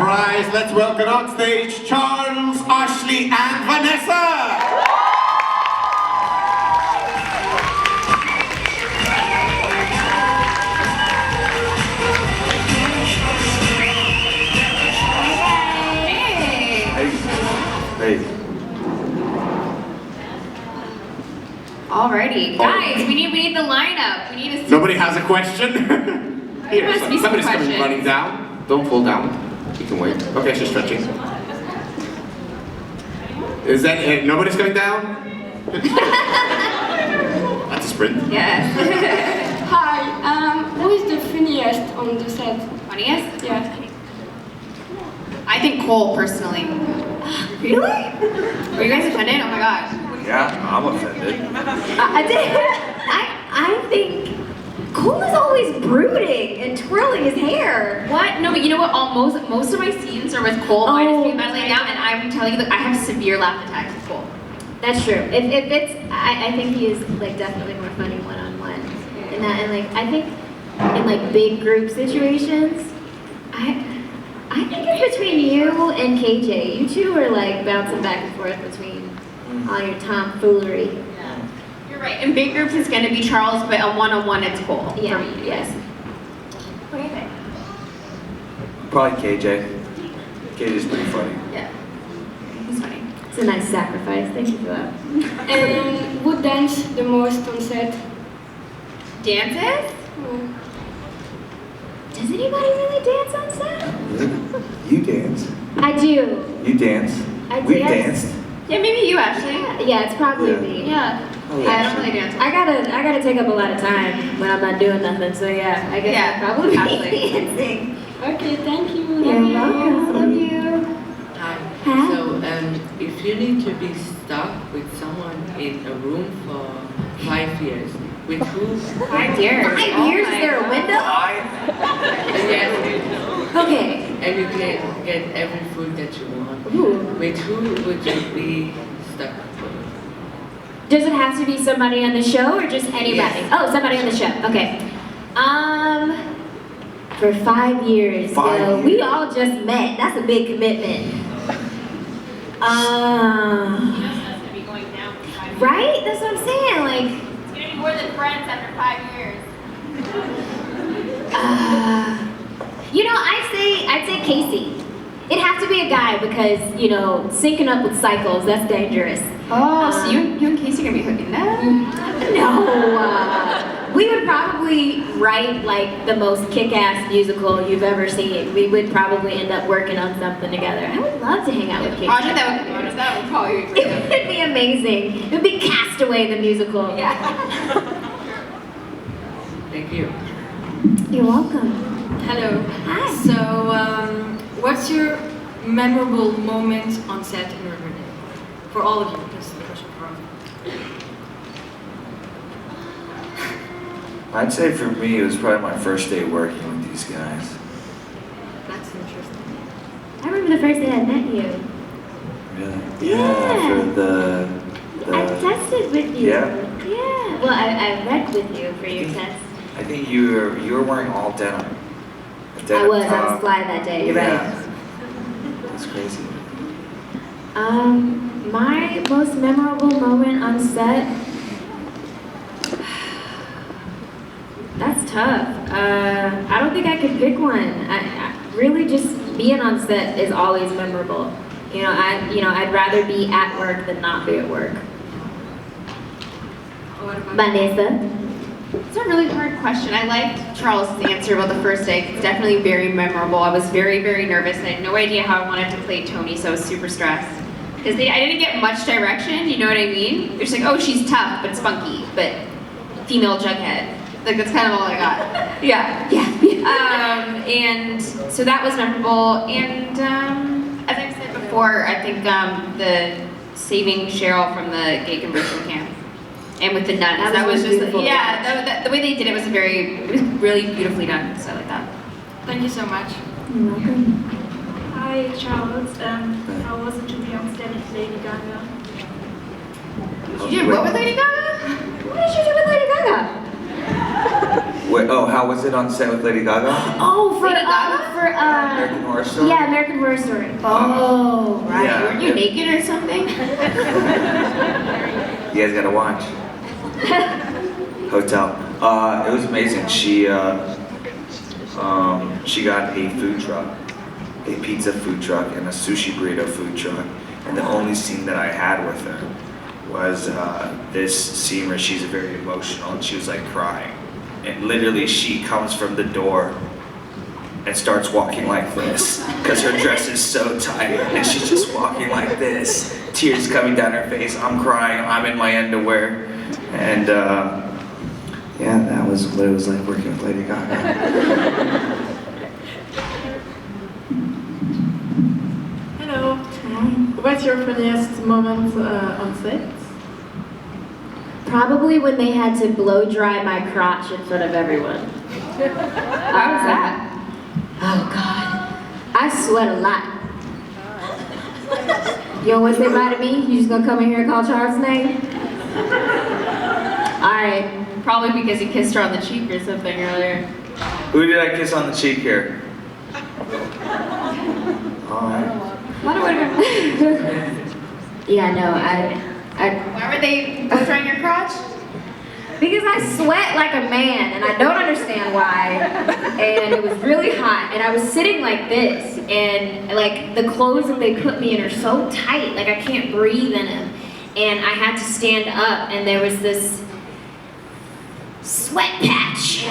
surprise, let's welcome on stage Charles, Ashleigh, and Vanessa! Hey. Alrighty, guys, we need the lineup. We need a. Nobody has a question? There must be some Somebody's coming questions. running down. Don't fall down. You can wait. Okay, she's stretching. Is that it? Nobody's coming down? That's a sprint. Yes. Hi, who is the funniest on the set? Funniest? Yeah. I think Cole, personally. Really? Were you guys offended? Oh my gosh. Yeah, I'm offended. I think Cole is always brooding and twirling his hair. What? No, but you know what? Most of my scenes are with Cole minus me laying down, and I'm telling you that I have severe laugh attacks with Cole. That's true. If it's, I think he is like definitely more funny one-on-one. And like I think in like big group situations, I think it's between you and KJ. You two are like bouncing back and forth between all your tomfoolery. Yeah. You're right. In big groups, it's going to be Charles, but on one-on-one, it's Cole. Yeah. For me. Yes. What do you think? Probably KJ. KJ's pretty funny. Yeah. He's funny. It's a nice sacrifice. Thank you for that. And who danced the most on set? Dances? Does anybody really dance on set? You dance. I do. You dance. I We've dance. danced. Yeah, maybe you, Ashley. Yeah, it's probably Yeah. me. Yeah. Oh, I don't really dance. I gotta take up a lot of time when I'm not doing nothing. So yeah, I guess Yeah, I'll probably Ashleigh. be dancing. Okay, thank you. You're welcome. Love you. Hi. Hi. So, if you need to be stuck with someone in a room for 5 years, with who? 5 years. 5 years? Is there a window? Yes, Okay. and you can get every food that you want. Ooh. With who would you be stuck with? Does it have to be somebody on the show or just anybody? Yes. Oh, somebody on the show. Okay. For 5 years. 5 So years. we all just met. That's a big commitment. Be going down for 5 years. Right? That's what I'm saying. Like, It's gonna be more than friends after 5 years. you know, I'd say Casey. It'd have to be a guy because, you know, syncing up with cycles, that's dangerous. Oh, so you and Casey are gonna be hooking up? No. We would probably write like the most kick-ass musical you've ever seen. We would probably end up working on something together. I would love to hang out with Casey. Audra, that would probably be It would be amazing. It would be Castaway the musical. Yeah. Thank you. You're welcome. Hello. Hi. So, what's your memorable moment on set in Riverdale? For all of you, this is the question for all of you. I'd say for me, it was probably my first day working with these guys. That's interesting. I remember the first day I met you. Really? Yeah. For the I tested with you. Yeah. Yeah. Well, I read with you for your test. I think you were wearing all denim. A I denim was top. fly that day, you're Yeah. right. That's crazy. My most memorable moment on set. That's tough. I don't think I could pick one. I really just being on set is always memorable. I'd rather be at work than not be at work. What about Vanessa. It's a really hard question. I liked Charles' answer about the first day. It's definitely very memorable. I was very, very nervous. I had no idea how I wanted to play Toni, so I was super stressed. Because I didn't get much direction, you know what I mean? They're just like, oh, she's tough, but spunky, but female Jughead. Like, that's kind of all I got. Yeah. And so that was memorable. And as I've said before, I think the saving Cheryl from the gay conversion camp. And with the nuns, that was just beautiful. the way they did it was it was really beautifully done. So I like that. Thank you so much. You're welcome. Hi Charles, how was it to be on stage with Lady Gaga? You did what with Lady Gaga? What did you do with Lady Gaga? Wait, oh, how was it on set with Lady Gaga? Oh, for Lady Gaga? American Horror Story? Yeah, American Horror Story. Oh, right. Yeah. Weren't you naked or something? You guys gotta watch. Hotel. It was amazing. She got a food truck, a pizza food truck, and a sushi burrito food truck. And the only scene that I had with her was this scene where she's very emotional and she was like crying. And literally she comes from the door and starts walking like this because her dress is so tight and she's just walking like this, tears coming down her face. I'm crying, I'm in my underwear, and yeah, that was what it was like working with Lady Gaga. Hello. What's your funniest moment on set? Probably when they had to blow dry my crotch in front of everyone. How was that? Oh God, I sweat a lot. You don't want to say bye to me? You just gonna come in here and call Charles' name? All right. Probably because you kissed her on the cheek or something earlier. Who did I kiss on the cheek here? Alright. What would have been? Yeah, no, I. Why were they both trying your crotch? Because I sweat like a man, and I don't understand why. And it was really hot, and I was sitting like this, and like the clothes that they put me in are so tight, like I can't breathe in them. And I had to stand up, and there was this sweat patch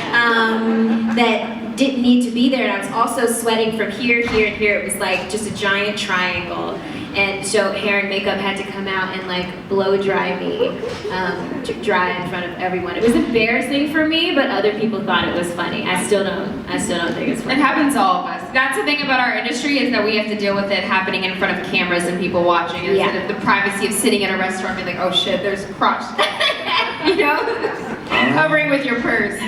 that didn't need to be there, and I was also sweating from here, here, and here. It was like just a giant triangle, and so hair and makeup had to come out and like blow dry me, dry in front of everyone. It was embarrassing for me, but other people thought it was funny. I still don't think it's funny. It happens to all of us. That's the thing about our industry is that we have to deal with it happening in front of cameras and people watching instead of the privacy of sitting at a restaurant and being like, oh shit, there's a crotch. You know? Hovering with your purse.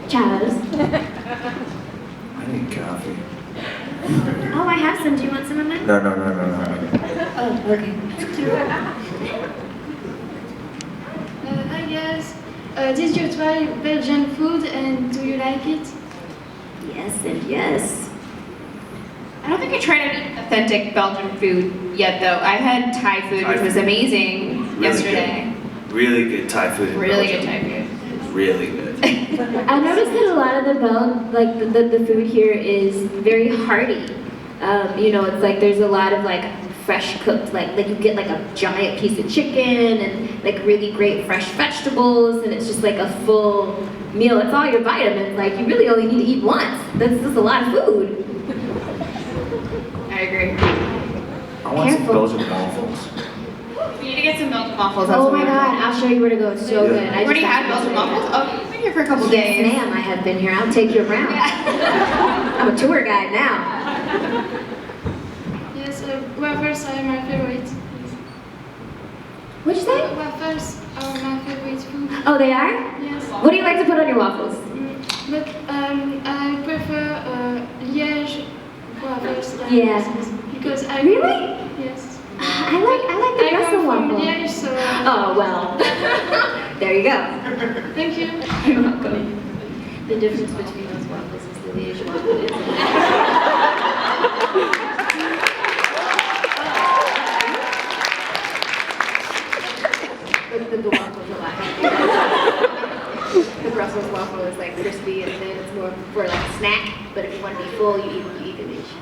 Charles. I need coffee. Oh, I have some. Do you want some of mine? No. Oh, okay. Hi guys. Did you try Belgian food and do you like it? Yes and yes. I don't think I tried any authentic Belgian food yet though. I had Thai food, which was amazing yesterday. Good. Really good Thai food. in Really Belgium. good Thai food. Really good. I noticed that a lot of the food here is very hearty. You know, it's like there's a lot of like fresh cooked, like you get like a giant piece of chicken and like really great fresh vegetables, and it's just like a full meal. It's all your vitamins. Like you really only need to eat once. That's just a lot of food. I agree. I want some Careful. Belgian waffles. We need to get some Belgian waffles. That's Oh what my we God, I'll show you where to go. It's so Yeah. good. I Already just had Belgian waffles? Oh, you've been here for a couple Yes, days. ma'am, I have been here. I'll take you around. I'm a tour guide now. Yes, waffles are my favorite. What'd you say? Waffles are my favorite food. Oh, they are? Yes. What do you like to put on your waffles? But I prefer Liège waffles. than Yeah. Brussels, because I Really? Yes. I like the I Brussels come from waffle. Liège, so. Oh, well. There you go. Thank you. You're welcome. The difference between those waffles is the Liège waffle is. The waffle's a lot. The Brussels waffle is like crispy and then it's more for like a snack, but if you want to be full, you eat the Liège.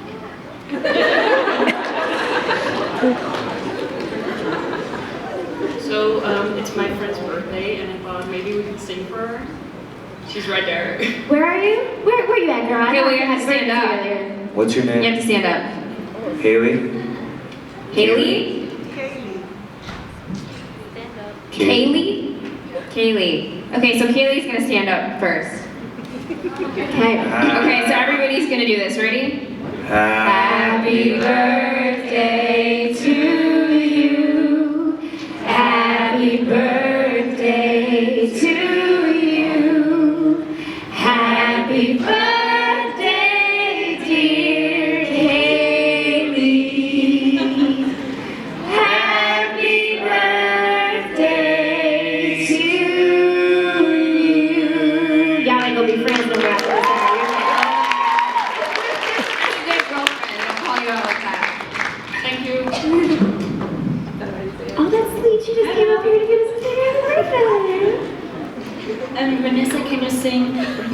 So it's my friend's birthday, and I thought maybe we could sing for her. She's right there. Where are you? Where you at, girl? Okay, well, you have to stand up. What's your You name? have to stand up. Haley? Haley? Kaylee? Kaylee. Okay, so Kaylee's gonna stand up first. Okay. Okay, so everybody's gonna do this. Ready? Happy birthday to you. Happy birthday to you. Happy birthday, dear Kaylee. Happy birthday to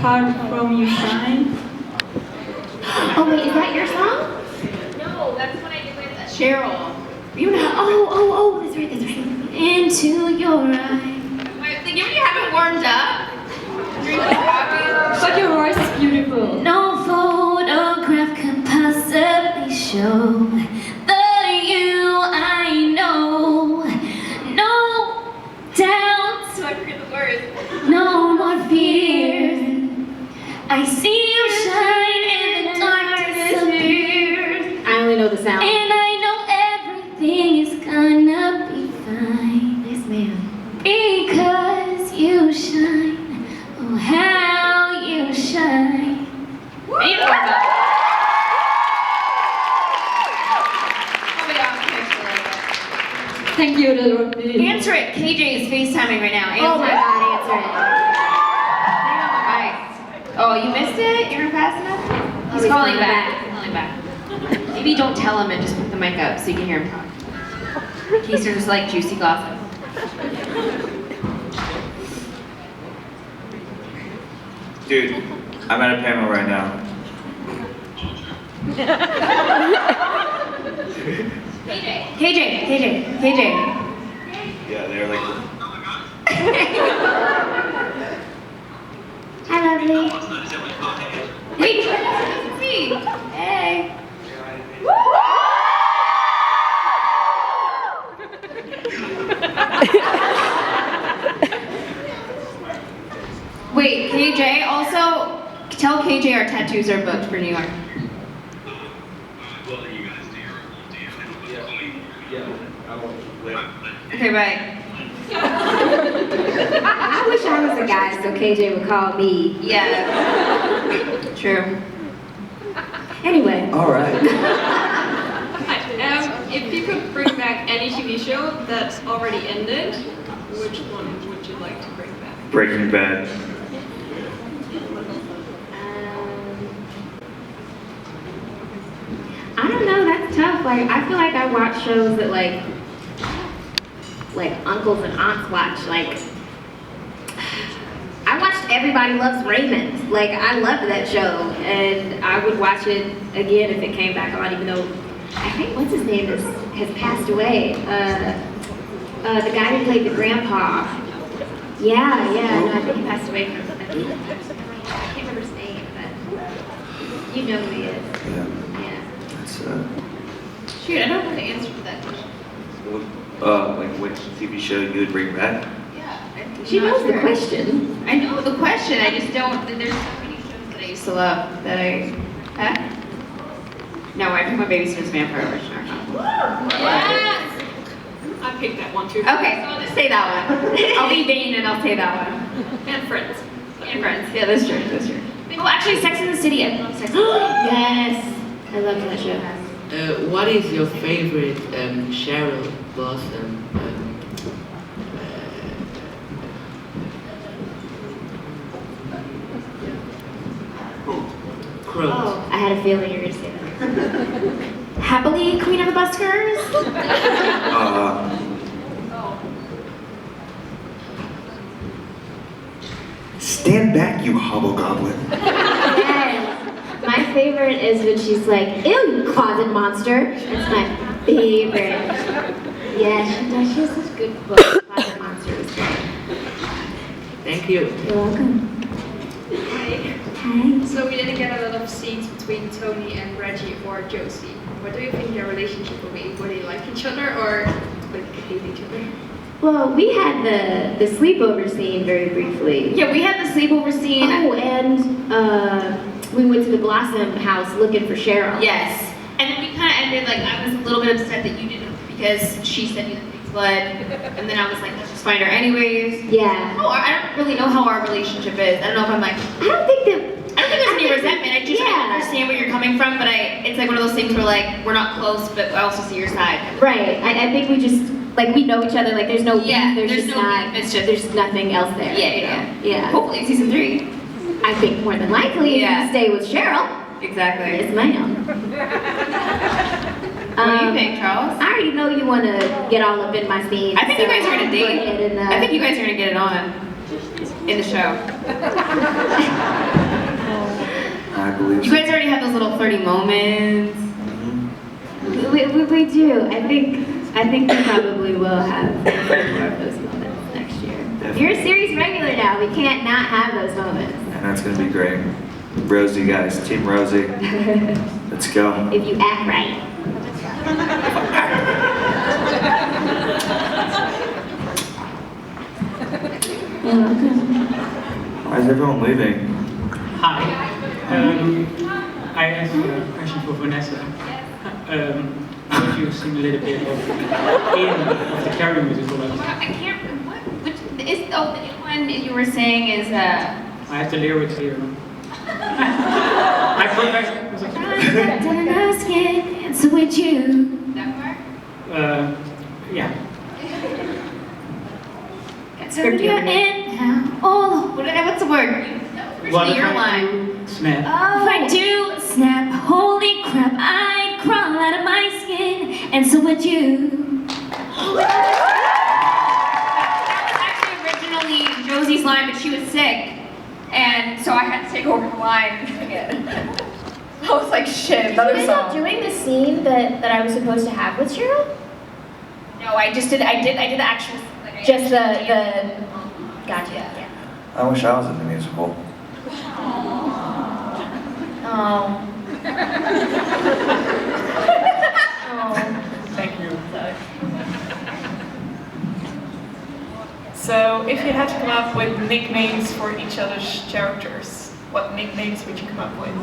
Apart from You Shine. Oh wait, is that your song? No, that's what I did with Cheryl. You know. Oh, that's right. Into your eyes. Like, you haven't warmed up. Drinking coffee. But your voice is beautiful. No photograph can possibly show the you I know. No doubts, So I forget the words. no more fears. I see you shine and the dark disappears. I only know the sound. And I know everything is gonna be fine. Yes, ma'am. Because you shine. Oh, how you shine. I need to warm up. Probably off the Thank you, Little. Answer it. KJ is FaceTiming right now. Answer Oh my it. god, answer it. Right. Oh, you missed it? You're fast enough? He's he's calling calling back. He's calling back. Maybe don't tell him and just put the mic up so you can hear him talk. In case there's like juicy gossip. Dude, I'm at a panel right now. KJ. Yeah, they're like, Hi, lovely. Hey, it's me. Hey. Wait, KJ, also tell KJ our tattoos are booked for New York. Okay, bye. I wish I was a guy so KJ would call me. Yeah. True. Anyway. all right. If you could bring back any TV show that's already ended, which one would you like to bring back? Breaking Bad. I don't know, that's tough. Like, I feel like I watch shows that like uncles and aunts watch. Like, I watched Everybody Loves Raymond. Like, I loved that show, and I would watch it again if it came back on, even though I think what's his name has passed away. The guy who played the grandpa. Yeah, no, I think he passed away from. I can't remember his name, but you know who he is. Yeah. That's Shoot, I don't know the answer to that question. like which TV show you would bring back? Yeah. She knows the question. I know the question, I just don't, there's so many shows that I used to love that huh? No, I picked my Babysitter's Vampire Original. Yes! I picked that one too. Okay, so I'll just say that one. I'll be vain and I'll say that one. And Friends. And Friends, yeah, that's true. Oh, actually, Sex and the City. I love Sex and the City. Yes, I love that show. What is your favorite Cheryl Blossom? Quote. Oh, I had a feeling you were gonna say that. Happily, Queen of the Buskers. Stand back, you hobgoblin. Yes. My favorite is when she's like, ew, you closet monster. That's my favorite. Yeah, she does. She has such good quotes. Closet monster is good. Thank you. You're welcome. Hi. Hi. So we didn't get a lot of scenes between Toni and Regie or Josie. What do you think their relationship will be? Will they like each other or will they hate each other? Well, we had the sleepover scene very briefly. Yeah, we had the sleepover scene. Oh, and we went to the Blossom house looking for Cheryl. Yes. And then we kind of ended, like, I was a little bit upset that you didn't, because she said you didn't think blood. And then I was like, let's just find her anyways. Yeah. Oh, I don't really know how our relationship is. I don't know if I'm like, I don't think there's any resentment. I just yeah. understand where you're coming from, but it's like one of those things where like, we're not close, but I also see your side. Right. I think we just, like, we know each other. Like, there's no Yeah, beef. there's just no not, beef, it's just- there's nothing else there. Yeah. Hopefully season 3. I think more than likely Yeah. you stay with Cheryl. Exactly. Yes, ma'am. What do you think, Charles? I already know you want to get all up in my scene. I think you guys are gonna go date. ahead and, I think you guys are gonna get it on. in the show. I believe You guys already have those little flirty moments. We do. I think we probably will have more of those moments next year. You're a series regular now. We can't not have those moments. And that's gonna be great. Rosie, guys, Team Rosie. Let's go. If you act right. Why is everyone leaving? Hi. I have a question for Vanessa. If you've seen a little bit of the Carrie musical. I can't remember which is the one you were saying is I have the lyrics here. I forgot. So with you. that part. Yeah. So you're in now. Oh, What's the word? Originally your line. Snap. if I do snap, holy crap, I'd crawl out of my skin. And so would you. That was actually originally Josie's line, but she was sick, and so I had to take over the line and sing it. I was like, shit, You another ended up song. doing the scene that I was supposed to have with Cheryl? No, I did the actual. Like, Just the. Gotcha. Yeah. I wish I was in the musical. Oh. Thank you. So, if you had to come up with nicknames for each other's characters, what nicknames would you come up with?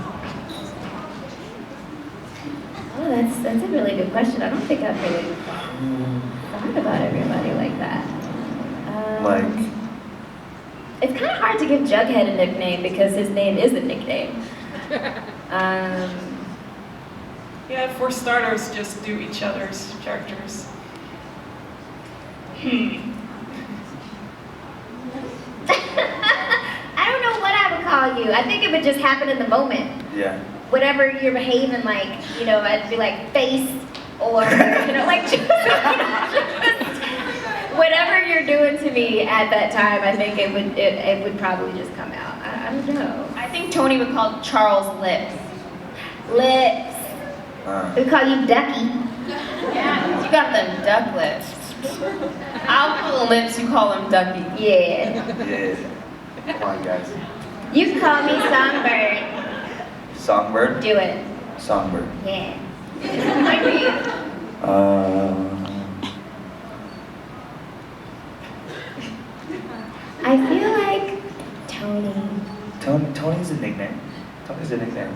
Oh, that's a really good question. I don't think I've really thought about everybody like that. Like, It's kind of hard to give Jughead a nickname because his name is a nickname. Yeah, for starters, just do each other's characters. I don't know what I would call you. I think it would just happen in the moment. yeah. Whatever you're behaving like, I'd be like face or, like just whatever you're doing to me at that time. I think it would probably just come out. I don't know. I think Toni would call Charles Lips. Lips. We call you Ducky. Yeah, you got them duck lips. I'll call them lips, you call them ducky. Yeah. Yeah. Come on, guys. You can call me Songbird. Songbird? Do it. Songbird. Yeah. I feel like Toni. Tony's a nickname. Tony's a nickname.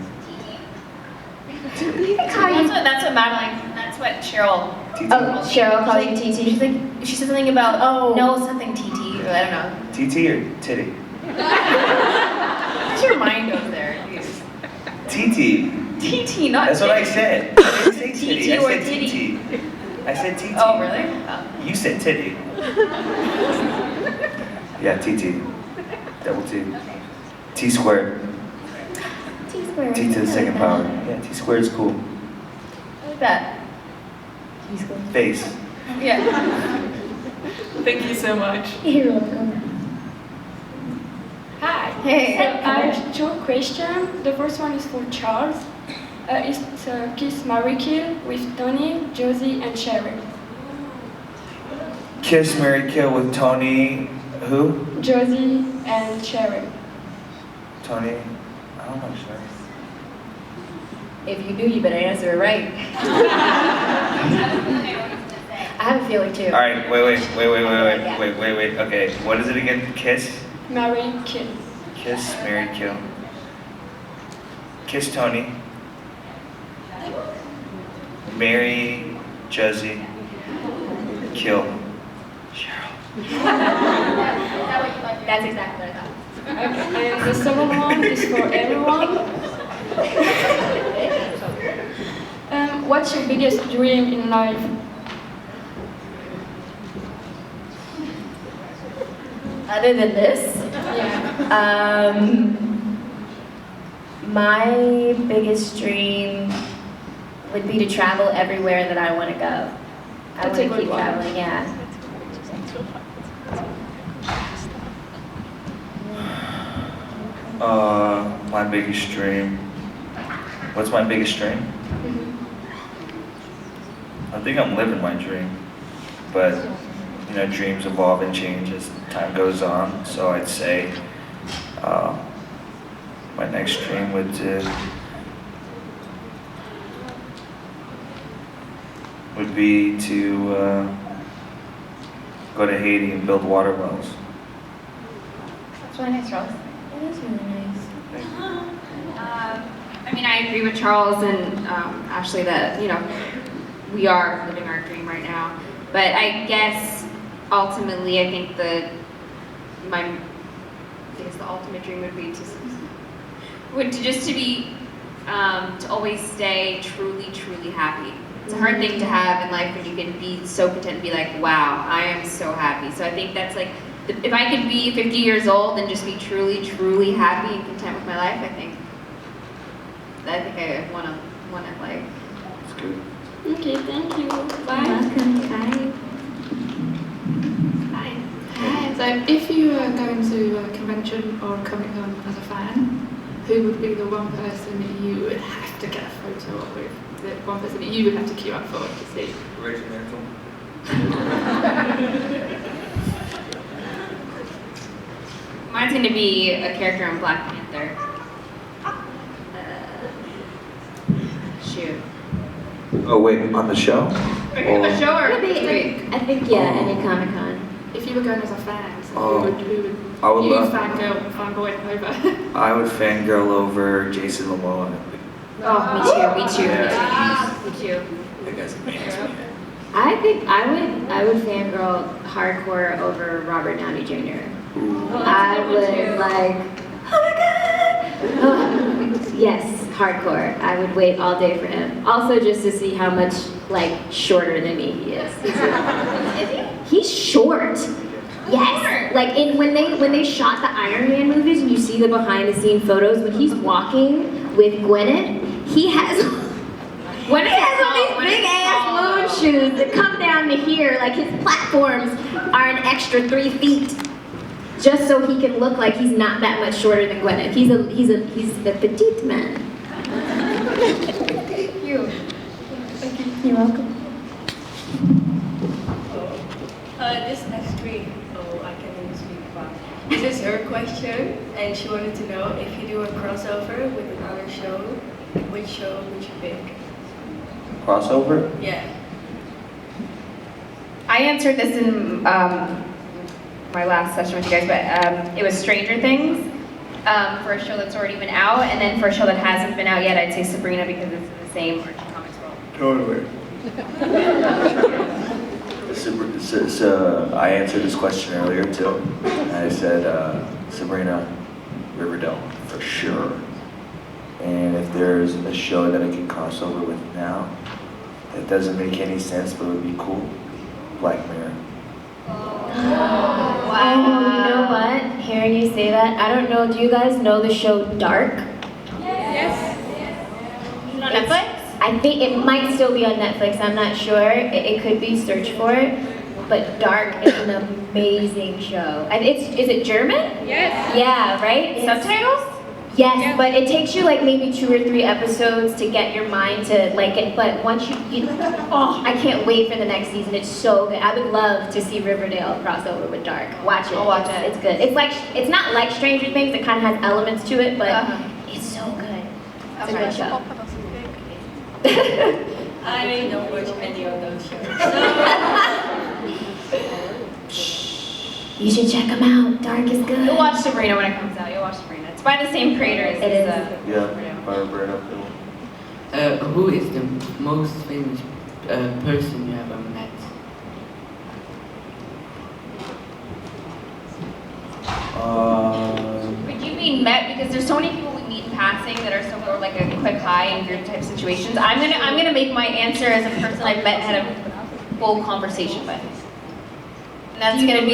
You can call you. That's what Madeline. That's what Cheryl. TT. Oh, Cheryl call you TT. She's like, she said something about something TT. Or I don't know. TT or titty? What's your mind goes there? TT. TT, not. That's what I said. I didn't say titty. I TT or said titty. TT. I said TT. Oh, really? You said titty. Yeah, TT. Double T. T squared. T squared. T to the second power. Yeah, T squared is cool. I like that. Face. Yeah. Thank you so much. You're welcome. Hi. Hey. So I have two questions. The first one is for Charles. It's Kiss, Marry, Kill with Toni, Josie, and Cheryl. Kiss, marry, kill with Toni. Who? Josie and Cheryl. Toni. I don't know, Cheryl. If you do, you better answer it right. I have a feeling too. All right, wait. Okay, what is it again? Kiss, Marry, Kill. kiss, marry, kill. Kiss Toni. Marry Josie. Kill Cheryl. That's exactly what I thought. Okay, and the second one is for everyone. What's your biggest dream in life? Other than this, Yeah. my biggest dream would be to travel everywhere that I want to go. I That's want a to good keep one. traveling, yeah. My biggest dream. What's my biggest dream? I think I'm living my dream, but you know, dreams evolve and change as time goes on. So I'd say my next dream would be to go to Haiti and build water wells. That's really nice, Charles. That is really nice. I mean, I agree with Charles and Ashleigh that, you know, we are living our dream right now. But I guess ultimately, I think the ultimate dream would be to always stay truly happy. It's a hard thing to have in life when you can be so content and be like, wow, I am so happy. So I think that's like, if I could be 50 years old and just be truly happy and content with my life, I think I want it like. That's good. Okay, thank you. Bye. Welcome. Bye. Hi. So if you were going to a convention or Comic-Con as a fan, who would be the one person that you would have to get a photo of with? The one person that you would have to queue up for to see? Regie, Mantle. Mine's going to be a character in Black Panther. Shoot. Oh wait, on the show? A show or I think yeah, any Comic-Con. If you were going as a fan, so Oh. who would I would you love- fangirl and fanboy over? I would fangirl over Jason Momoa. Oh, me too. That guy's amazing. I think I would fangirl hardcore over Robert Downey Jr. I would like, oh my god! Oh, yes, hardcore. I would wait all day for him. Also, just to see how much like shorter than me he is. He's short. Yes, like when they shot the Iron Man movies and you see the behind the scene photos when he's walking with Gwyneth, he has all these big ass moon shoes that come down to here. Like his platforms are an extra 3 feet, just so he can look like he's not that much shorter than Gwyneth. He's a petite man. Thank you. You're welcome. This next week, I can't even speak about. This is her question, and she wanted to know if you do a crossover with another show, which show would you pick? Crossover? Yeah. I answered this in my last session with you guys, but it was Stranger Things for a show that's already been out, and then for a show that hasn't been out yet, I'd say Sabrina because it's in the same Archie Comics world. Totally. So I answered this question earlier too. I said Sabrina, Riverdale for sure. And if there's a show that I can cross over with now, that doesn't make any sense but would be cool, Black Mirror. Wow. You know what? Hearing you say that, I don't know, do you guys know the show Dark? Yes. On Netflix? I think it might still be on Netflix, I'm not sure. It could be, search for it. But Dark is an amazing show. And is it German? Yes. Yeah, right? Subtitles? Yes, but it takes you like maybe 2 or 3 episodes to get your mind to like it. But once you I can't wait for the next season. It's so good. I would love to see Riverdale cross over with Dark. Watch it. I'll watch it. It's good. It's not like Stranger Things. It kind of has elements to it, but it's so good. It's a good show. I don't watch any of those shows. You should check them out. Dark is good. You'll watch Sabrina when it comes out. You'll watch Sabrina. It's by the same creators. It is. Yeah, Barbara. Who is the most famous person you ever met? Would you mean met? Because there's so many people we meet in passing that are so more like a quick hi in group type situations. I'm gonna make my answer as a person I've met and had a full conversation with. And that's gonna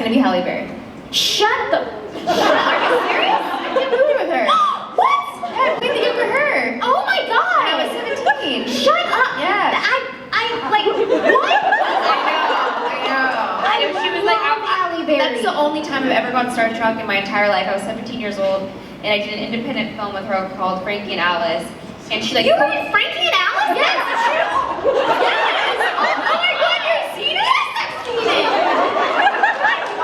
be Halle Berry. Shut the. Are you serious? I did a movie with her. What? Yeah, I played the younger her. Oh my god! When I was 17. Shut up! Yeah. I like what? I know. And she was like, Halle Berry. that's the only time I've ever gone starstruck in my entire life. I was 17 years old, and I did an independent film with her called Frankie and Alice. And she like You were in Frankie and Alice? Yes! Yes! Oh my god, you've seen it? Yes, I've seen it!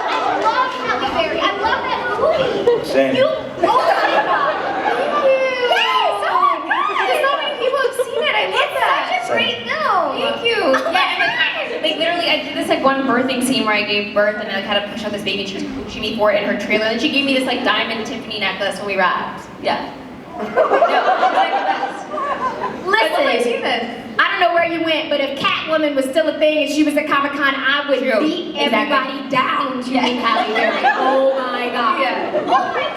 I love Halle Berry. I love that movie. Same. You, oh my god. Thank you. Yes! Oh my god. So many people have seen it. I love that. It's such a great film. Thank you. Yeah, and like literally, I did this like one birthing scene where I gave birth and I had to push out this baby. And she was coaching me for it in her trailer. And she gave me this like diamond Tiffany necklace when we wrapped. Yeah. No, it was like the best. Listen, I've seen this. I don't know where you went, but if Catwoman was still a thing and she was at Comic-Con, I would beat everybody down to meet Halle Berry. Oh my god. Yeah. Oh my god.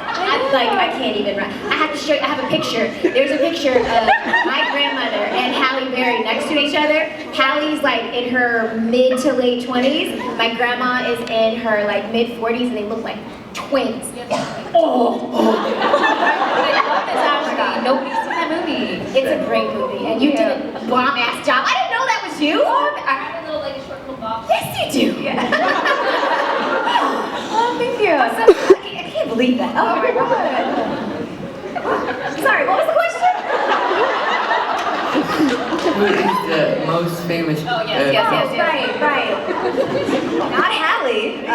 I can't even run. I have to show you, I have a picture. There's a picture of my grandmother and Halle Berry next to each other. Halle's like in her mid to late 20s. My grandma is in her like mid 40s and they look like twins. Nobody's seen that movie. It's a great movie, and you did a bomb-ass job. I didn't know that was you. I had a little like a short little box. Yes, you do. Yeah. Oh, thank you. I can't believe that. Oh my god. Sorry, what was the question? Who is the most famous? Oh yes. Right. Not Halle.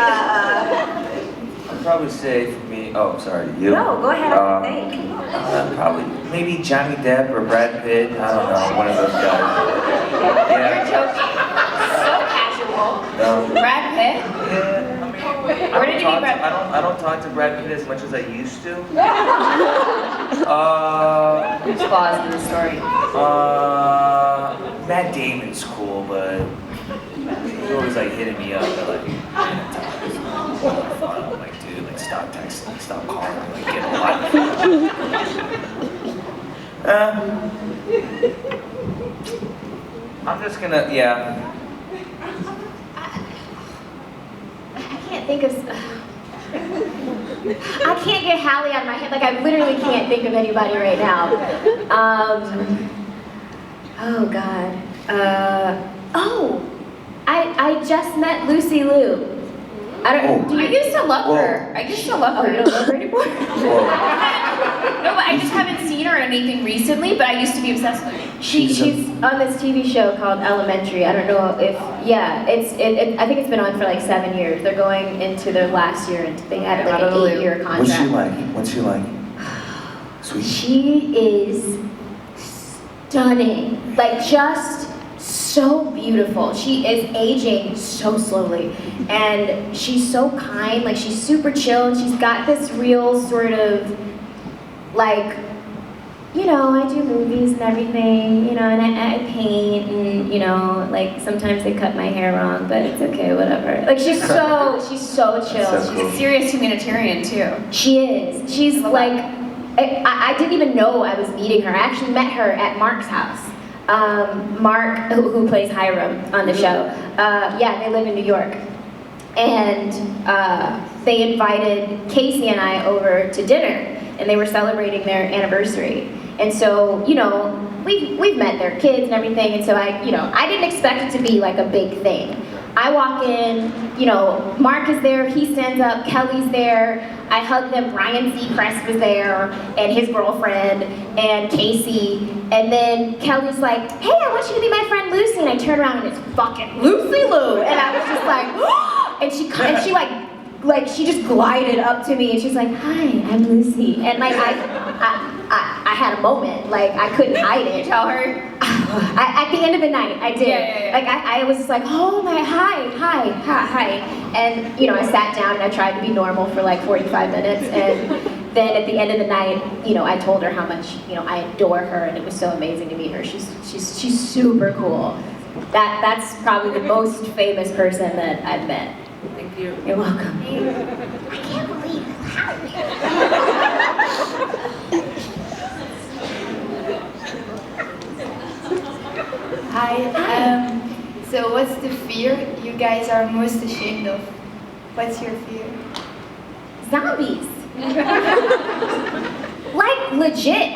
I'd probably say for me, oh, sorry, you? No, go ahead, I can think. Probably, maybe Johnny Depp or Brad Pitt, I don't know, one of those guys. You're joking. So casual. No. Brad Pitt? Yeah, I mean, Where did you meet Brad Pitt? I don't talk to Brad Pitt as much as I used to. There's flaws in the story. Matt Damon's cool, but he's always like hitting me up, but like, I'm like, dude, like stop texting, stop calling, like get a life. I'm just gonna, yeah. I can't think of. I can't get Halle out of my head. Like I literally can't think of anybody right now. Oh God. I just met Lucy Liu. I used to love her. I used to love her. Oh, you don't love her anymore? No, but I just haven't seen her in anything recently, but I used to be obsessed with her. She's on this TV show called Elementary. I don't know if, yeah, I think it's been on for like 7 years. They're going into their last year and they had like an 8-year contract. What's she like? What's she like? Sweet. She is stunning. Like just so beautiful. She is aging so slowly. And she's so kind, like she's super chill and she's got this real sort of like, you know, I do movies and everything, you know, and I paint and, you know, like sometimes they cut my hair wrong, but it's okay, whatever. Like she's so chill. So cool. She's a serious humanitarian too. She is. She's like, I didn't even know I was meeting her. I actually met her at Mark's house. Mark, who plays Hiram on the show, yeah, they live in New York. And they invited Casey and I over to dinner, and they were celebrating their anniversary. And so, you know, we've met their kids and everything, and so I didn't expect it to be like a big thing. I walk in, you know, Mark is there, he stands up, Kelly's there, I hug them, Ryan Seacrest was there, and his girlfriend, and Casey, and then Kelly's like, hey, I want you to be my friend Lucy, and I turn around and it's fucking Lucy Liu, and I was just like, and she like she just glided up to me, and she's like, hi, I'm Lucy, and like I had a moment, like I couldn't hide it. You tell her? At the end of the night, I did. Yeah. Like I was just like, oh my, hi, and you know, I sat down and I tried to be normal for like 45 minutes, and then at the end of the night, you know, I told her how much, you know, I adore her, and it was so amazing to meet her. She's super cool. That's probably the most famous person that I've met. Thank you. You're welcome. I can't believe Hi. So what's the fear you guys are most ashamed of? What's your fear? Zombies. Like legit.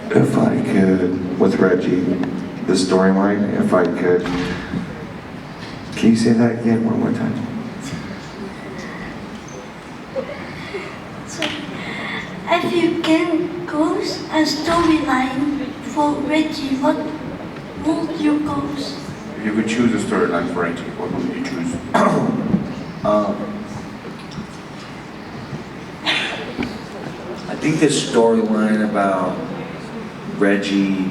If I could, with Regie, the storyline, if I could. Can you say that again one more time? So, if you can choose a storyline for Regie, what would you choose? If you could choose a storyline for Reggie, what would you choose? I think the storyline about Reggie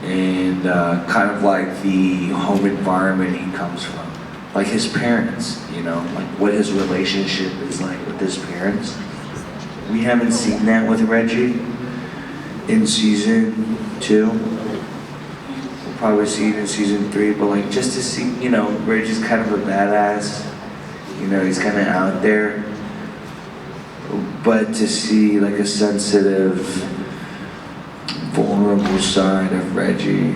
and kind of like the home environment he comes from, like his parents, you know, like what his relationship is like with his parents. We haven't seen that with Reggie in season 2. We'll probably see it in season 3, but like just to see, you know, Reggie's kind of a badass, you know, he's kind of out there, but to see like a sensitive, vulnerable side of Reggie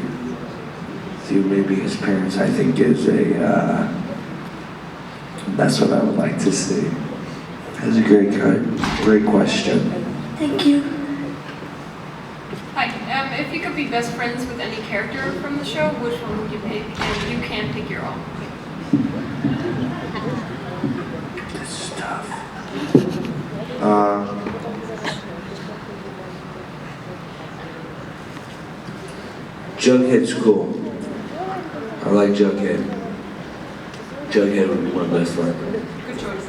through maybe his parents, I think is that's what I would like to see. That's a great question. Thank you. Hi, if you could be best friends with any character from the show, which one would you pick? And you can pick your own. This is tough. Jughead's cool. I like Jughead. Jughead would be my best friend. Good choice.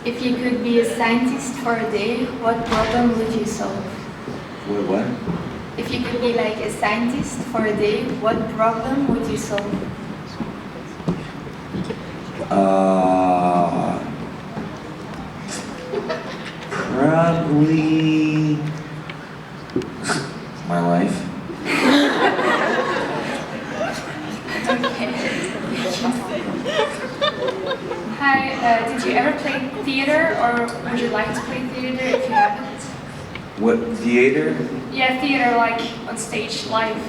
If you could be a scientist for a day, what problem would you solve? Wait, what? If you could be like a scientist for a day, what problem would you solve? Probably my life. Hi, did you ever play theater, or would you like to play theater if you haven't? What, theater? Yeah, theater, like on stage, live.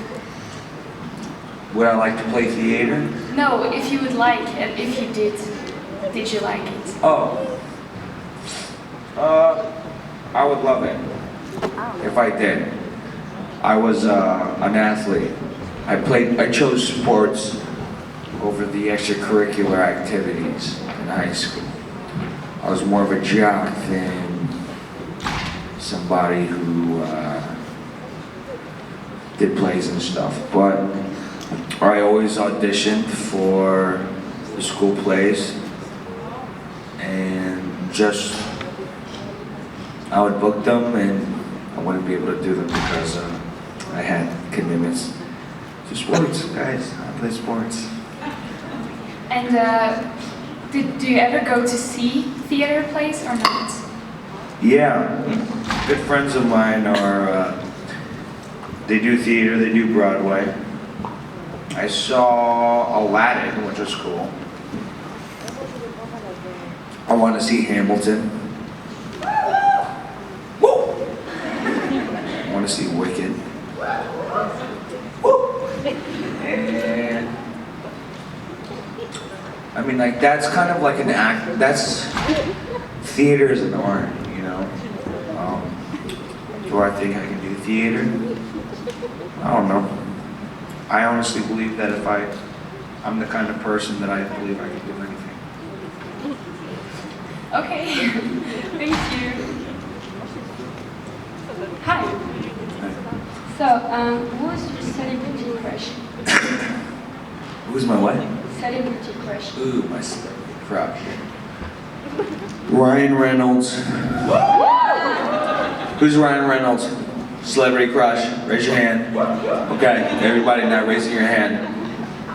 Would I like to play theater? No, if you would like, and if you did you like it? Oh. I would love it. If I did. I was an athlete. I chose sports over the extracurricular activities in high school. I was more of a jock than somebody who did plays and stuff. But I always auditioned for the school plays, and just I would book them, and I wouldn't be able to do them because I had commitments to sports, guys. I play sports. And do you ever go to see theater plays or not? Yeah, good friends of mine are, they do theater, they do Broadway. I saw Aladdin, which was cool. I want to see Hamilton. Woo! I want to see Wicked. Woo! And I mean, like, that's kind of like an act, that's, theater is an art, you know? Do I think I can do theater? I don't know. I honestly believe that if I'm the kind of person that I believe I can do anything. Okay, thank you. Hi. So, who is your celebrity crush? Who's my what? Celebrity crush. Ooh, my celebrity crush. Ryan Reynolds. Who's Ryan Reynolds? Celebrity crush. Raise your hand. Okay, everybody now raising your hand.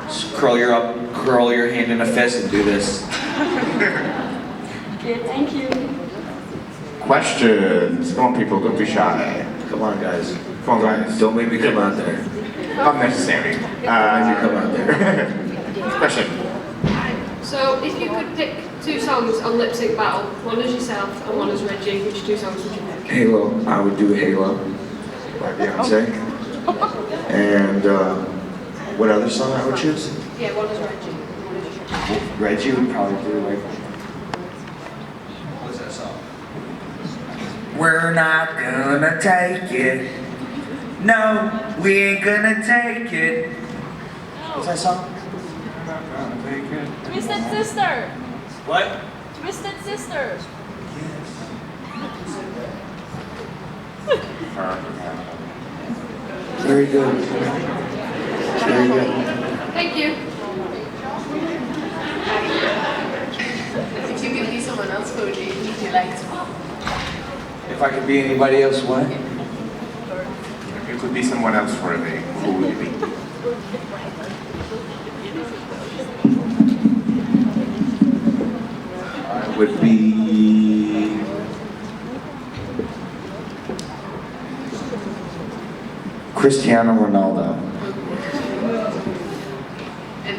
Just curl your hand in a fist and do this. Okay, thank you. Questions. Come on, people, don't be shy. Come on, guys. Come on, guys. Don't make me come out there. Unnecessary. Don't make me come out there. Question. So, if you could pick 2 songs on Lip Sync Battle, one is yourself and one is Regie, which 2 songs would you pick? Halo. I would do Halo by Beyonce. And what other song I would choose? Yeah, one is Regie. One is Regie would probably do like. What's that song? We're not gonna take it. No, we ain't gonna take it. What's that song? Twisted Sister. What? Twisted Sister. Very good. Very good. Thank you. If you could be someone else, who would you like to be? If I could be anybody else, what? If you could be someone else for a day, who would you be? I would be Cristiano Ronaldo. And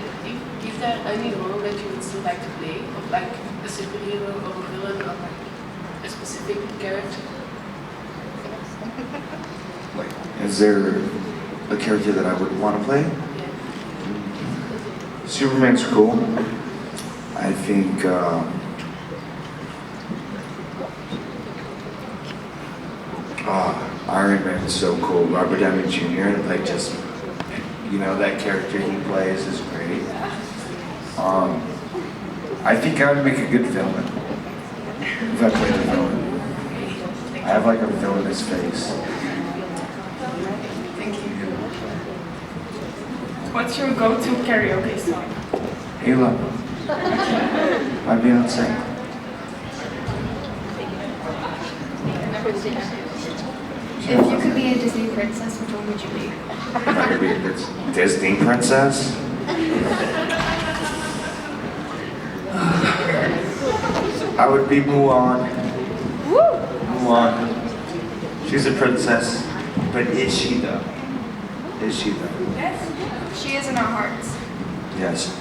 is there any role that you would still like to play? Of like a superhero or a villain or like a specific character? Is there a character that I would want to play? Superman's cool. I think Iron Man is so cool. Robert Downey Jr. Like just, you know, that character he plays is great. I think I would make a good villain if I played a villain. I have like a villainous face. What's your go-to karaoke song? Halo by Beyonce. If you could be a Disney princess, which one would you be? If I could be a Disney princess? I would be Mulan. Mulan. She's a princess. But is she though? Is she though? Yes, she is in our hearts. Yes.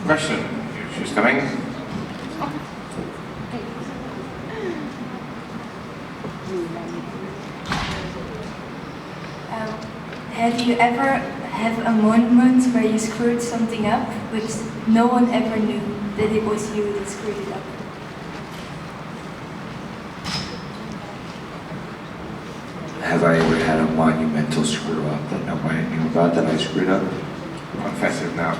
Question. She's coming. Have you ever had a moment where you screwed something up, which no one ever knew that it was you that screwed it up? Have I ever had a monumental screw up that nobody knew about that I screwed up? Confess it now.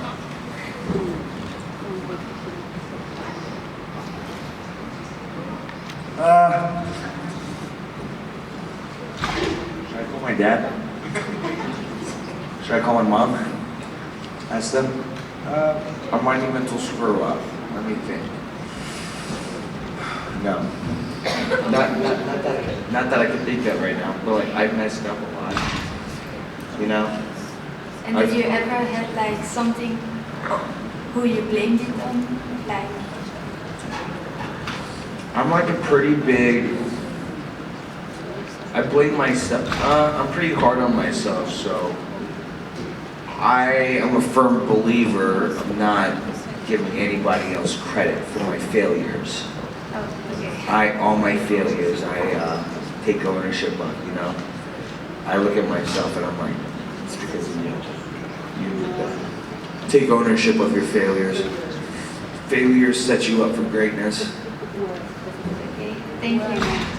Should I call my dad? Should I call my mom? Ask them? A monumental screw up. Let me think. No. Not that I can think of right now, but like I've messed up a lot. You know? And did you ever had like something who you blamed it on? Like I'm like a pretty big. I blame myself. I'm pretty hard on myself, so I am a firm believer of not giving anybody else credit for my failures. All my failures, I take ownership of, you know? I look at myself and I'm like, it's because of you. Take ownership of your failures. Failures set you up for greatness. okay, thank you.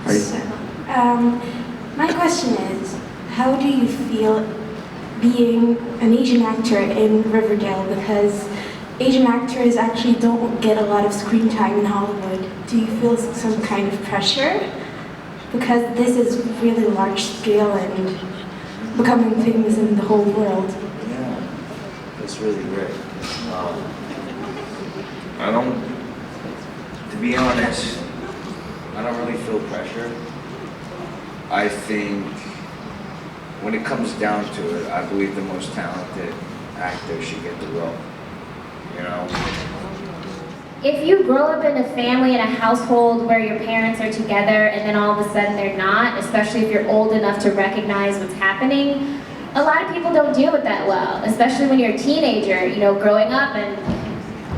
So, my question is, how do you feel being an Asian actor in Riverdale? Because Asian actors actually don't get a lot of screen time in Hollywood. Do you feel some kind of pressure? Because this is really large scale and becoming famous in the whole world. Yeah, that's really great. I don't, to be honest, I don't really feel pressure. I think when it comes down to it, I believe the most talented actor should get the role. You know? If you grow up in a family, in a household where your parents are together and then all of a sudden they're not, especially if you're old enough to recognize what's happening, a lot of people don't deal with that well, especially when you're a teenager, you know, growing up and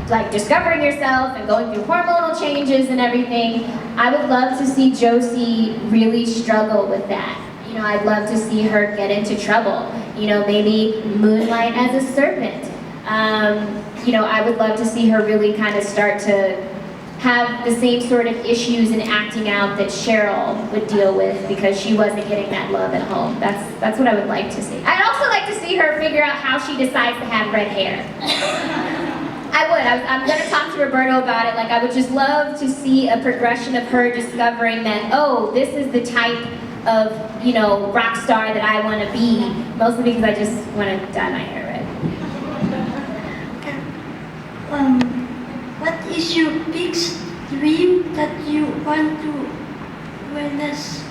like discovering yourself and going through hormonal changes and everything. I would love to see Josie really struggle with that. You I'd love to see her get into trouble. Maybe moonlight as a serpent. I would love to see her really kind of start to have the same sort of issues and acting out that Cheryl would deal with because she wasn't getting that love at home. That's what I would like to see. I'd also like to see her figure out how she decides to have red hair. I would. I'm going to talk to Roberto about it. I would just love to see a progression of her discovering that, oh, this is the type of, rock star that I want to be. Mostly because I just want to dye my hair red. What is your biggest dream that you want to realize?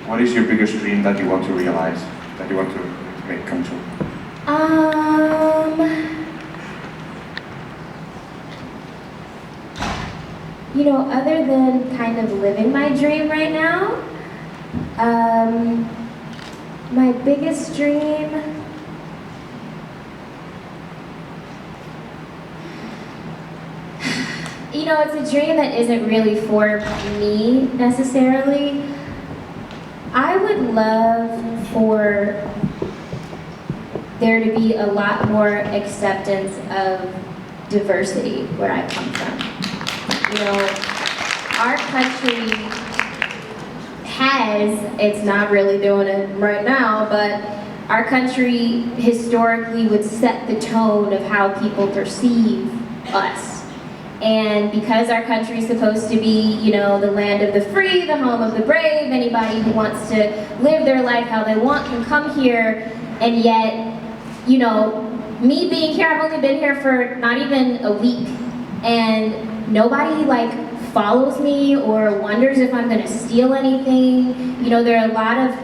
What is your biggest dream that you want to realize, that you want to make come true? Other than kind of living my dream right now, my biggest dream, it's a dream that isn't really for me necessarily. I would love for there to be a lot more acceptance of diversity where I come from. Our country it's not really doing it right now, but our country historically would set the tone of how people perceive us. And because our country is supposed to be, the land of the free, the home of the brave, anybody who wants to live their life how they want can come here, and yet, me being here, I've only been here for not even a week, and nobody follows me or wonders if I'm gonna steal anything. There are a lot of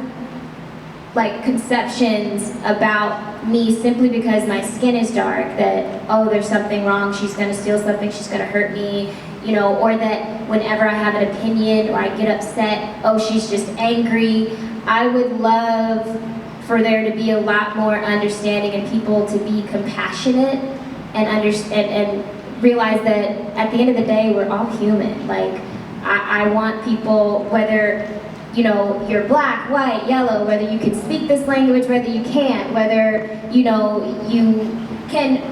conceptions about me simply because my skin is dark, that, oh, there's something wrong, she's gonna steal something, she's gonna hurt me, or that whenever I have an opinion or I get upset, oh, she's just angry. I would love for there to be a lot more understanding and people to be compassionate and realize that at the end of the day, we're all human. I want people, whether you're black, white, yellow, whether you can speak this language, whether you can't, whether you can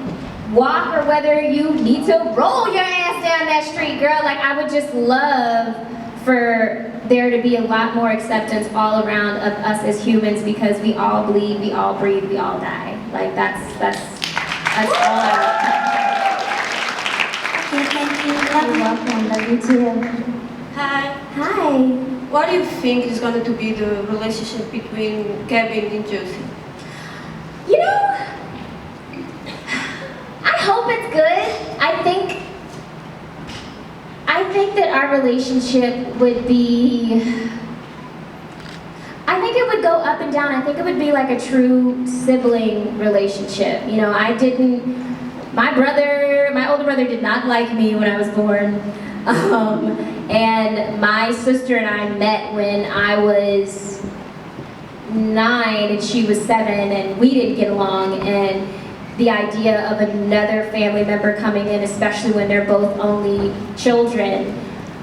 walk or whether you need to roll your ass down that street, girl. I would just love for there to be a lot more acceptance all around of us as humans, because we all bleed, we all breathe, we all die. That's all I want. Thank you. You're welcome. Love you too. Hi. Hi. What do you think is going to be the relationship between Kevin and Josie? I hope it's good. I think that our relationship would be, I think it would go up and down. I think it would be like a true sibling relationship. My older brother did not like me when I was born. And my sister and I met when I was 9 and she was 7, and we didn't get along. And the idea of another family member coming in, especially when they're both only children,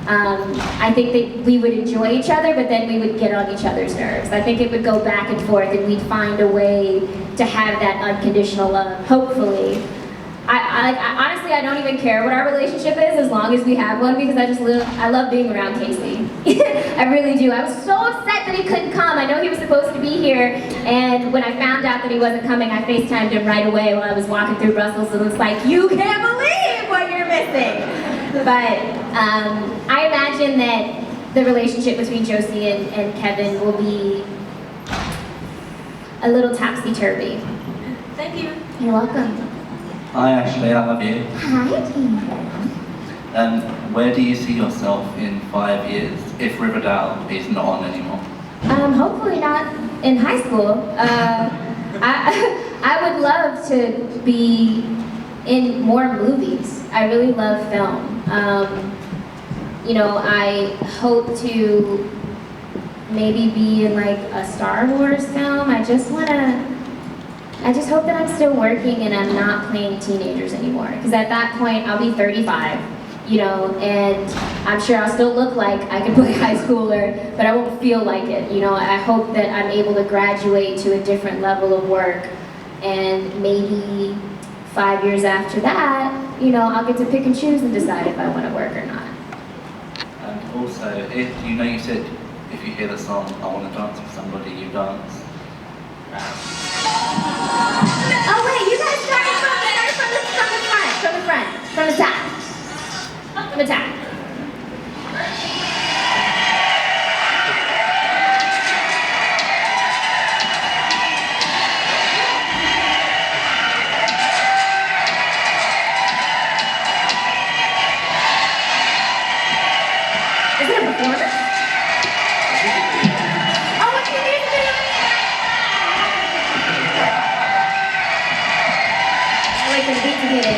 I think that we would enjoy each other, but then we would get on each other's nerves. I think it would go back and forth, and we'd find a way to have that unconditional love, hopefully. Honestly, I don't even care what our relationship is as long as we have one, because I love being around Casey. I really do. I was so upset that he couldn't come. I know he was supposed to be here, and when I found out that he wasn't coming, I FaceTimed him right away while I was walking through Brussels, and it's like, you can't believe what you're missing. But I imagine that the relationship between Josie and Kevin will be a little topsy-turvy. Thank you. You're welcome. Hi Ashleigh, I love you. Hi. Where do you see yourself in 5 years if Riverdale is not on anymore? Hopefully not in high school. I would love to be in more movies. I really love film. I hope to maybe be in a Star Wars film. I just hope that I'm still working and I'm not playing teenagers anymore. Because at that point, I'll be 35. you know, and I'm sure I'll still look like I can play high schooler, but I won't feel like it, you know. I hope that I'm able to graduate to a different level of work, and maybe 5 years after that, you know, I'll get to pick and choose and decide if I want to work or not. And also, if you know, you said if you hear the song "I Want to Dance with Somebody," you dance. Oh wait, you guys started from the front, from the top. From the top. Is it a performance? Oh, what's your music video? I like the beat to get in.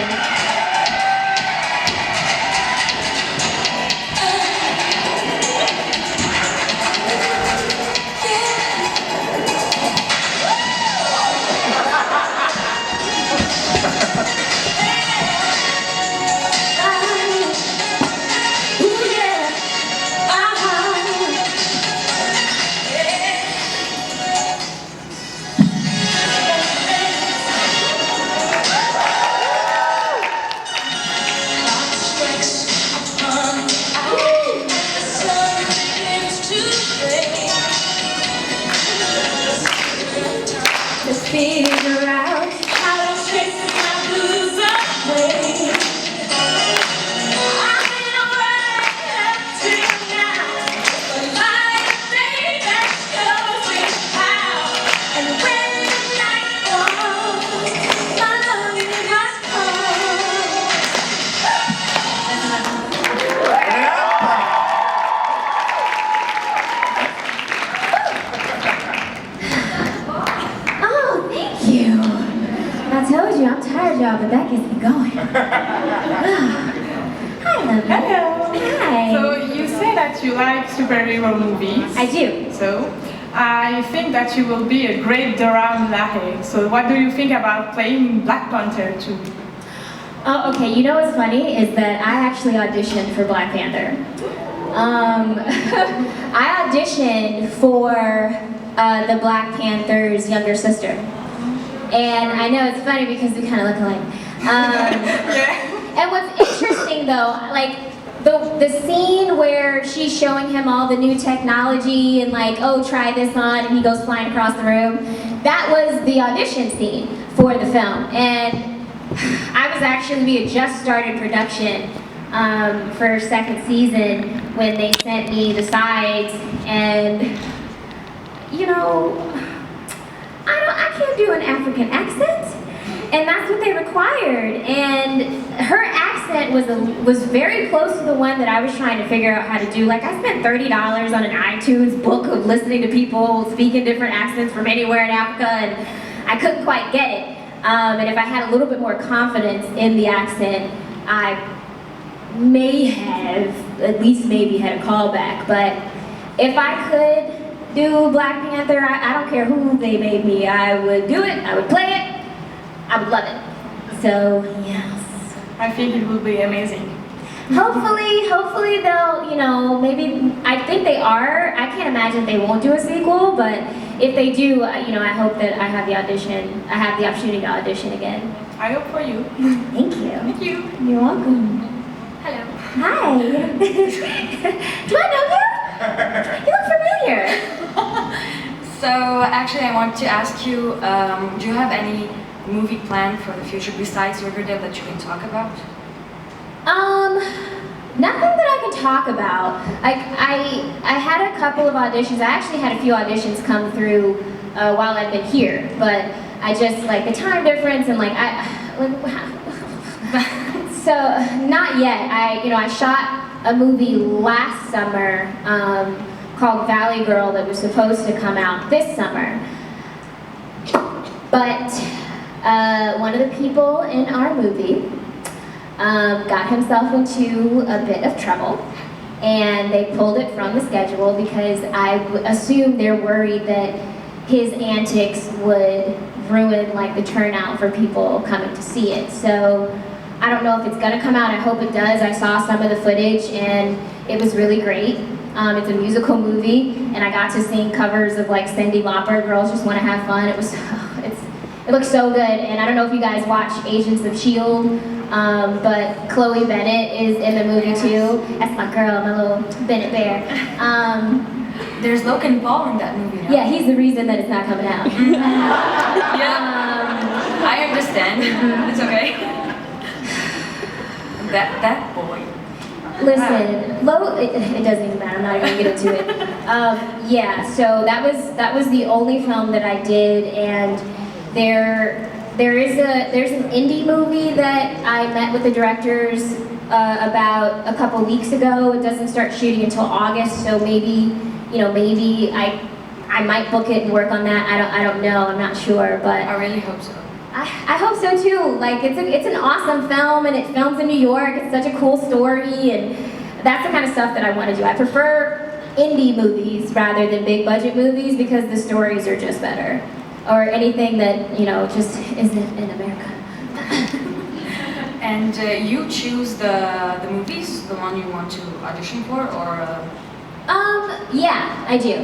Figure out how to chase my blues away. I've been alright up till now, but life day that shows me how. And when the night falls, my longing has I told you, I'm tired, y'all, but that gets me going. Hi, Lovely. Hello. Hi. So you say that you like superhero movies. I do. So I think that you will be a great Dora Milaje. So what do you think about playing Black Panther too? Oh, okay. You know what's funny is that I actually auditioned for Black Panther. I auditioned for the Black Panther's younger sister. And I know it's funny because we kind of look alike. And what's interesting though, like the scene where she's showing him all the new technology and like, oh, try this on, and he goes flying across the room, that was the audition scene for the film. And I was actually, we had just started production for second season when they sent me the sides, and you know, I can't do an African accent, and that's what they required. And her accent was very close to the one that I was trying to figure out how to do. Like, I spent $30 on an iTunes book of listening to people speaking different accents from anywhere in Africa, and I couldn't quite get it. And if I had a little bit more confidence in the accent, I may have, at least maybe, had a callback. But if I could do Black Panther, I don't care who they made me, I would do it, I would play it, I would love it. So, yes. I think it will be amazing. Hopefully they'll, you know, maybe, I think they are, I can't imagine they won't do a sequel, but if they do, you know, I hope that I have the opportunity to audition again. I hope for you. Thank you. Thank you. You're welcome. Hello. Hi. Do I know you? You look familiar. So actually I want to ask you, do you have any movie plan for the future besides Riverdale that you can talk about? Nothing that I can talk about. Like, I had a couple of auditions. I actually had a few auditions come through while I've been here, but I just, like, the time difference and, like, so, not yet. I shot a movie last summer called Valley Girl that was supposed to come out this summer. But one of the people in our movie got himself into a bit of trouble, and they pulled it from the schedule because I assume they're worried that his antics would ruin like the turnout for people coming to see it. So I don't know if it's gonna come out, I hope it does. I saw some of the footage and it was really great. It's a musical movie, and I got to sing covers of like Cyndi Lauper, Girls Just Wanna Have Fun. It was, it looks so good, and I don't know if you guys watch Agents of S.H.I.E.L.D., but Chloe Bennett is in the movie too. That's my girl, my little Bennett bear. There's Logan Paul in that movie, no? Yeah, he's the reason that it's not coming out. I understand. It's okay. That boy. Listen, it doesn't even matter. I'm not even gonna get into it. Yeah, so that was the only film that I did, and there's an indie movie that I met with the directors about a couple weeks ago. It doesn't start shooting until August, so maybe I might book it and work on that. I don't know. I'm not sure, but I really hope so. I hope so too. Like it's an awesome film, and it films in New York. It's such a cool story, and that's the kind of stuff that I want to do. I prefer indie movies rather than big budget movies because the stories are just better, or anything that just isn't in America. And you choose the movies, the one you want to audition for, or? Yeah, I do.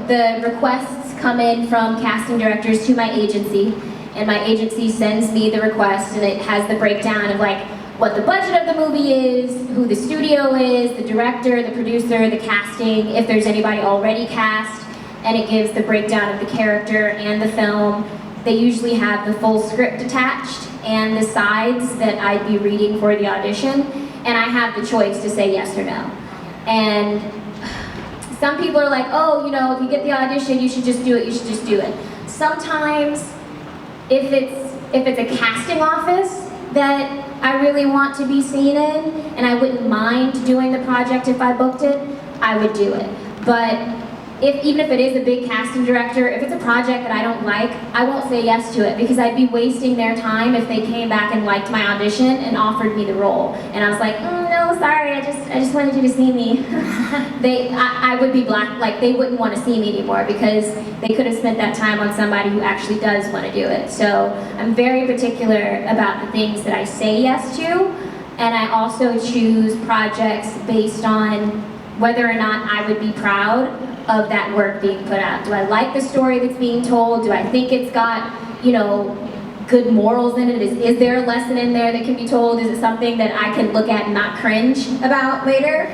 The requests come in from casting directors to my agency, and my agency sends me the request, and it has the breakdown of like what the budget of the movie is, who the studio is, the director, the producer, the casting, if there's anybody already cast, and it gives the breakdown of the character and the film. They usually have the full script attached and the sides that I'd be reading for the audition, and I have the choice to say yes or no. And some people are like, oh, if you get the audition, you should just do it, you should just do it. Sometimes, if it's a casting office that I really want to be seen in, and I wouldn't mind doing the project if I booked it, I would do it. But even if it is a big casting director, if it's a project that I don't like, I won't say yes to it because I'd be wasting their time if they came back and liked my audition and offered me the role. And I was like, no, sorry, I just wanted you to see me. I would be they wouldn't want to see me anymore because they could have spent that time on somebody who actually does want to do it. So I'm very particular about the things that I say yes to, and I also choose projects based on whether or not I would be proud of that work being put out. Do I like the story that's being told? Do I think it's got, good morals in it? Is there a lesson in there that can be told? Is it something that I can look at and not cringe about later?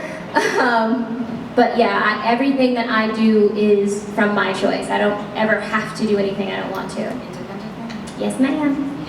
But yeah, everything that I do is from my choice. I don't ever have to do anything I don't want to. Yes, ma'am.